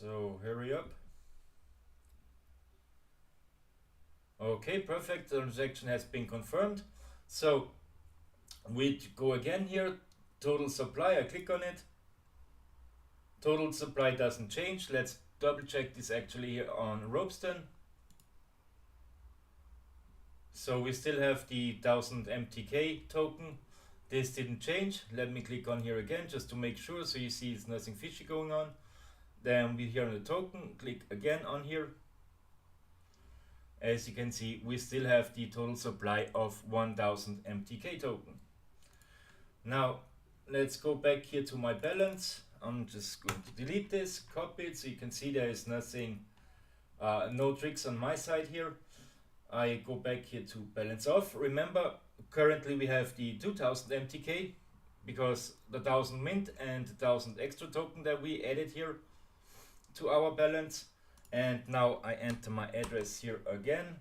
So hurry up. Okay, perfect. The transaction has been confirmed. So we go again here. Total supply. I click on it. Total supply doesn't change. Let's double check this actually here on Ropeston. So we still have the 1000 MTK token. This didn't change. Let me click on here again just to make sure. So you see it's nothing fishy going on. Then we here on the token, click again on here. As you can see, we still have the total supply of 1000 MTK token. Now let's go back here to my balance. I'm just going to delete this, copy it, so you can see there is nothing, no tricks on my side here. I go back here to balance off. Remember, currently we have the 2000 MTK because the 1000 mint and the 1000 extra token that we added here to our balance. And now I enter my address here again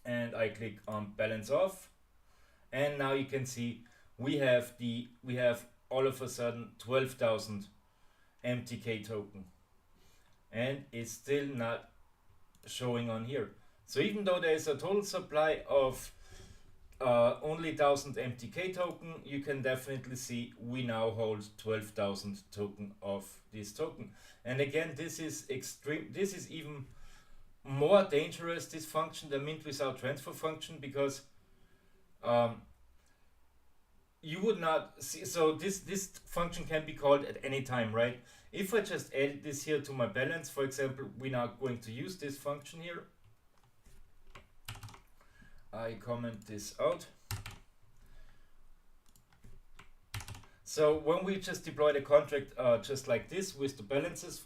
and I click on balance off, and now you can see we have all of a sudden 12,000 MTK token, and it's still not showing on here. So even though there is a total supply of only 1000 MTK token, you can definitely see we now hold 12,000 token of this token. And again, this is extreme. This is even more dangerous, this function, the mint without transfer function, because you would not see. So this function can be called at any time, right? If I just add this here to my balance, for example, we're now going to use this function here. I comment this out. So when we just deploy the contract just like this with the balances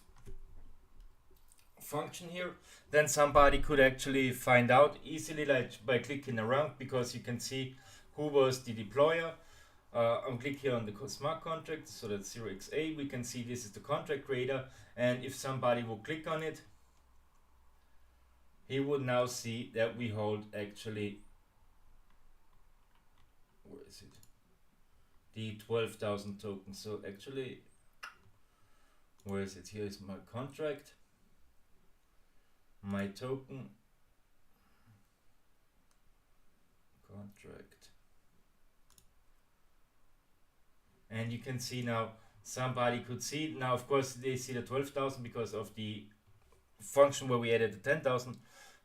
function here, then somebody could actually find out easily, like by clicking around, because you can see who was the deployer. I'm click here on the smart contract, so that's 0xA. We can see this is the contract creator, and if somebody will click on it, he would now see that we hold actually, where is it? The 12,000 tokens. So actually, where is it? Here is my contract, my token, contract. And you can see now, somebody could see, now of course they see the 12,000 because of the function where we added the 10,000,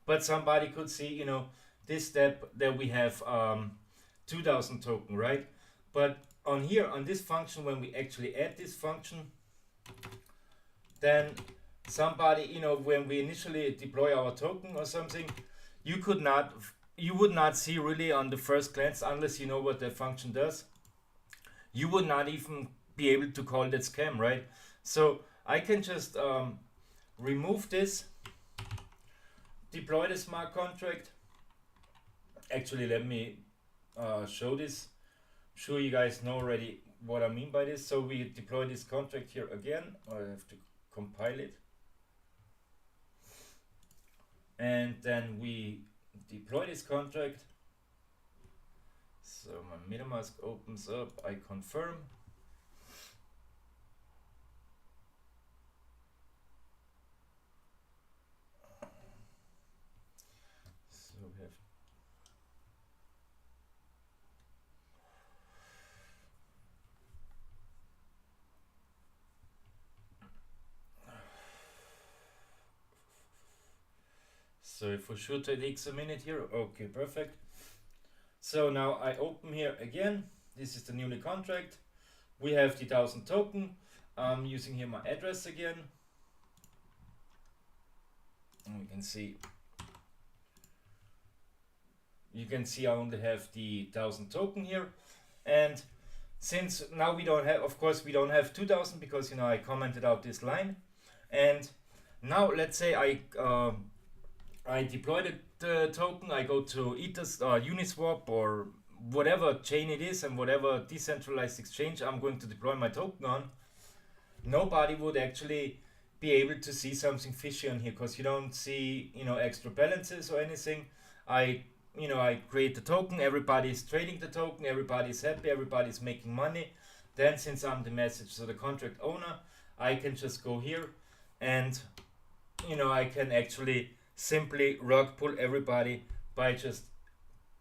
but somebody could see, you know, this step that we have 2,000 token, right? But on here, on this function, when we actually add this function, then somebody, you know, when we initially deploy our token or something, you would not see really on the first glance, unless you know what the function does. You would not even be able to call that scam, right? So I can just remove this, deploy the smart contract. Actually, let me show this. Sure, you guys know already what I mean by this. So we deploy this contract here again. I have to compile it. And then we deploy this contract. So my MetaMask opens up, I confirm. So we have so for sure it takes a minute here. Okay, perfect. So now I open here again. This is the newly contract. We have the 1000 token. I'm using here my address again. And you can see I only have the 1000 token here. And since now we don't have, of course, we don't have 2000 because, you know, I commented out this line. And now let's say I deploy the token, I go to Uniswap or whatever chain it is and whatever decentralized exchange I'm going to deploy my token on. Nobody would actually be able to see something fishy on here because you don't see, you know, extra balances or anything. I create the token, everybody's trading the token, everybody's happy, everybody's making money. Then since I'm the message, so the contract owner, I can just go here and I can actually simply rug pull everybody by just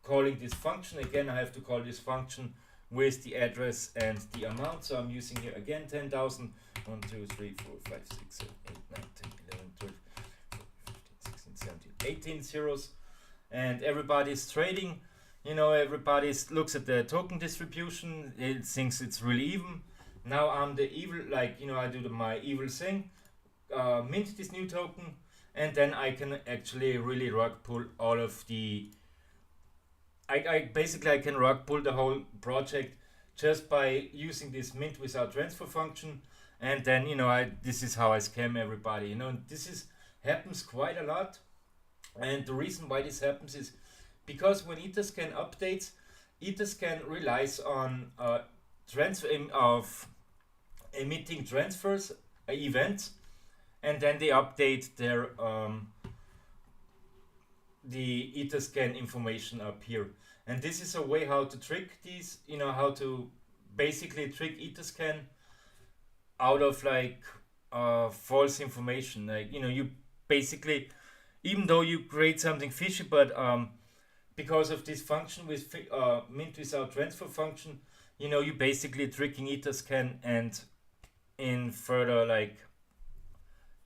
calling this function. Again, I have to call this function with the address and the amount. So I'm using here again 10,000. 1, 2, 3, 4, 5, 6, 7, 8, 9, 10, 11, 12, 14, 15, 16, 17, 18 zeros. And everybody's trading. Everybody looks at the token distribution. It thinks it's really even. Now I'm the evil, I do my evil thing. Mint this new token. And then I can actually really rug pull all of the... I can rug pull the whole project just by using this mint without transfer function. And then this is how I scam everybody. This happens quite a lot. And the reason why this happens is because when Etherscan updates, Etherscan relies on transfer of emitting transfers, events, and then they update their the Etherscan information up here. And this is a way how to trick these, how to basically trick Etherscan out of false information. You basically, even though you create something fishy, but because of this function with mint without transfer function, you basically tricking Etherscan and in further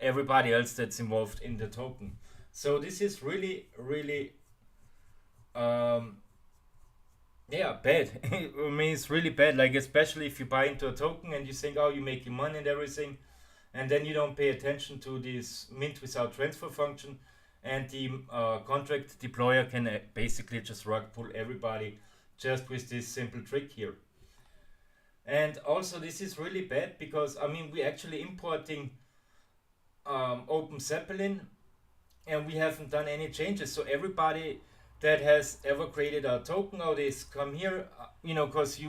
everybody else that's involved in the token. So this is really, really bad. I mean, it's really bad, especially if you buy into a token and you think, oh, you're making money and everything, and then you don't pay attention to this mint without transfer function, and the contract deployer can basically just rug pull everybody just with this simple trick here. And also this is really bad because, we're actually importing Open Zeppelin and we haven't done any changes. So everybody that has ever created a token nowadays come here, because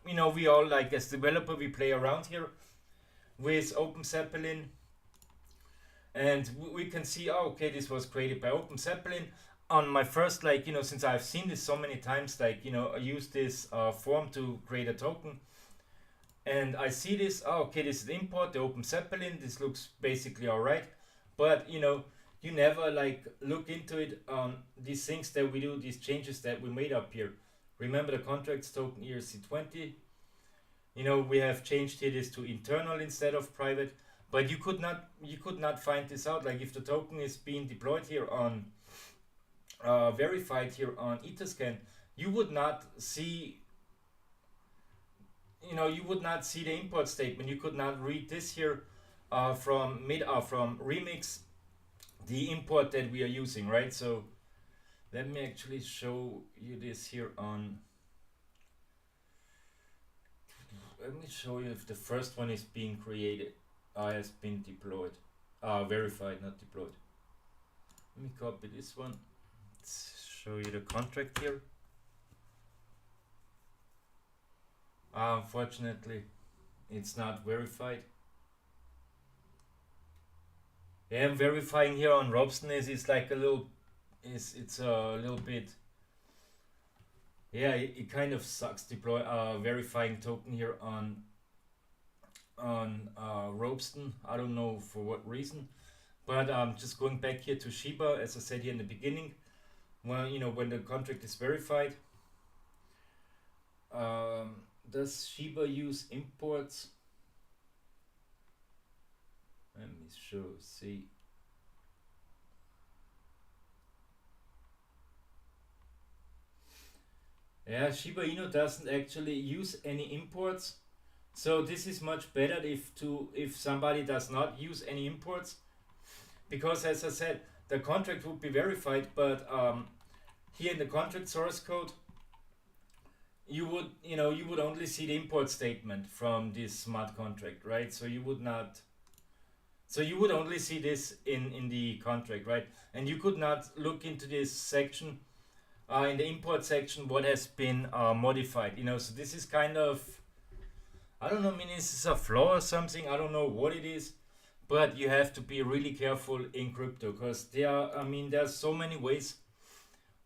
we all, as developer, we play around here with Open Zeppelin, and we can see, okay, this was created by Open Zeppelin. On my first, since I've seen this so many times, I use this form to create a token, and I see this, okay, this is the import, the Open Zeppelin, this looks basically alright, but you never look into it on these things that we do, these changes that we made up here. Remember the contracts token ERC20. We have changed here this to internal instead of private, but you could not find this out. If the token is being deployed here on verified here on Etherscan, you would not see the import statement. You could not read this here from Remix, the import that we are using, right? So let me actually show you this here on. Let me show you if the first one is being created, has been deployed, verified, not deployed. Let me copy this one. Let's show you the contract here. Unfortunately, it's not verified. Yeah, I'm verifying here on Robson is it's a little bit. Yeah, it kind of sucks verifying token here on Robson. I don't know for what reason, but just going back here to Shiba, as I said here in the beginning, when the contract is verified. Does Shiba use imports? Let me see. Yeah, Shiba Inu doesn't actually use any imports. So this is much better if somebody does not use any imports, because as I said, the contract would be verified, but here in the contract source code, you would only see the import statement from this smart contract, right? So you would only see this in the contract, right? And you could not look into this section, in the import section, what has been modified, so this is kind of, I don't know, this is a flaw or something, I don't know what it is, but you have to be really careful in crypto, because there are so many ways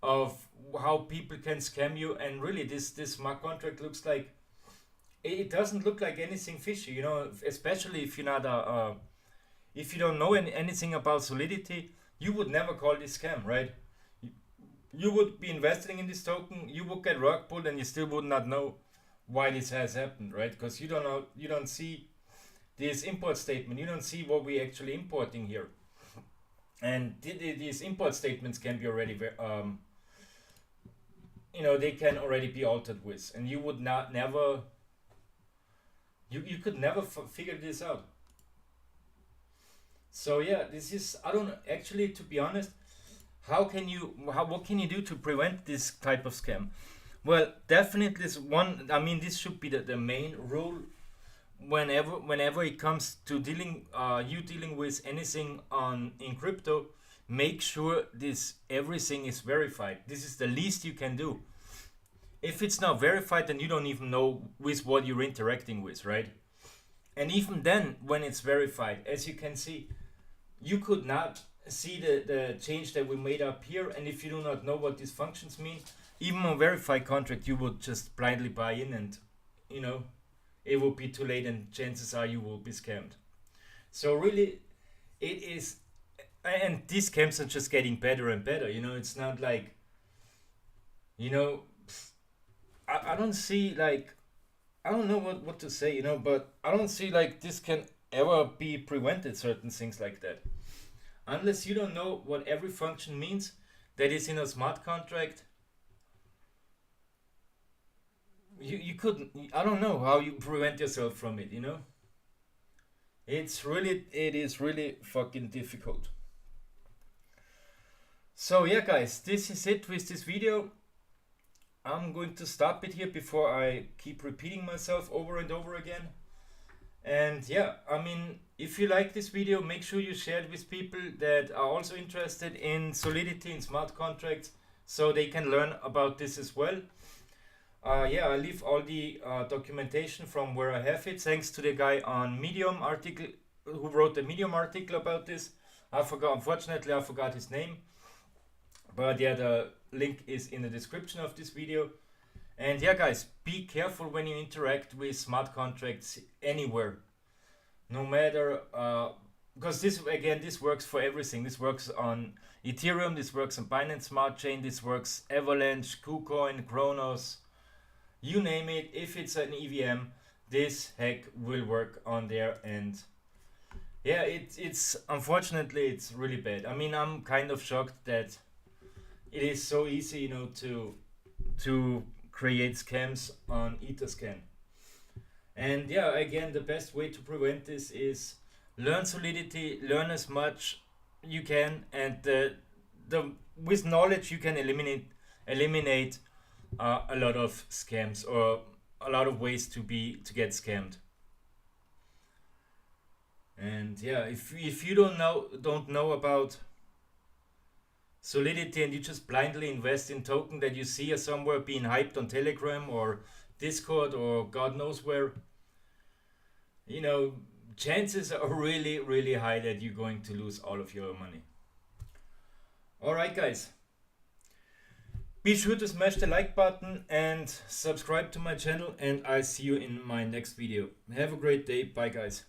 of how people can scam you, and really this smart contract looks like, it doesn't look like anything fishy, especially if you're not if you don't know anything about Solidity, you would never call this scam, right? You would be investing in this token, you would get rug pulled, and you still would not know why this has happened, right? Because you don't know, you don't see this import statement, you don't see what we're actually importing here. And these import statements can be already, they can already be altered with, and you would not never, you could never figure this out. So yeah, this is, I don't actually, to be honest, what can you do to prevent this type of scam? Well, definitely this should be the main rule whenever it comes to dealing with anything in crypto. Make sure everything is verified. This is the least you can do. If it's not verified, then you don't even know with what you're interacting with, right? And even then, when it's verified, as you can see, you could not see the change that we made up here. And if you do not know what these functions mean, even on verified contract, you would just blindly buy in, and it will be too late, and chances are you will be scammed. So really, it is, and these scams are just getting better and better. It's not like, I don't see, like, I don't know what to say, but I don't see like this can ever be prevented, certain things like that. Unless you don't know what every function means that is in a smart contract, you couldn't, I don't know how you prevent yourself from it, it is really fucking difficult. So yeah guys, this is it with this video. I'm going to stop it here before I keep repeating myself over and over again. And yeah, if you like this video, make sure you share it with people that are also interested in Solidity and smart contracts, so they can learn about this as well. I leave all the documentation from where I have it, thanks to the guy on Medium article who wrote the Medium article about this. Unfortunately I forgot his name, but yeah, the link is in the description of this video. And yeah guys, be careful when you interact with smart contracts anywhere, no matter, because this works for everything. This works on Ethereum, this works on Binance Smart Chain, this works Avalanche, KuCoin, Kronos, you name it. If it's an EVM, this hack will work on there. And yeah, it's unfortunately it's really bad. I'm kind of shocked that it is so easy, to create scams on Etherscan. And yeah, again, the best way to prevent this is learn Solidity, learn as much you can, and with knowledge you can eliminate a lot of scams, or a lot of ways to get scammed. And yeah, if you don't know about Solidity and you just blindly invest in token that you see somewhere being hyped on Telegram or Discord or God knows where, chances are really, really high that you're going to lose all of your money. Alright guys, be sure to smash the like button and subscribe to my channel, and I'll see you in my next video. Have a great day. Bye guys.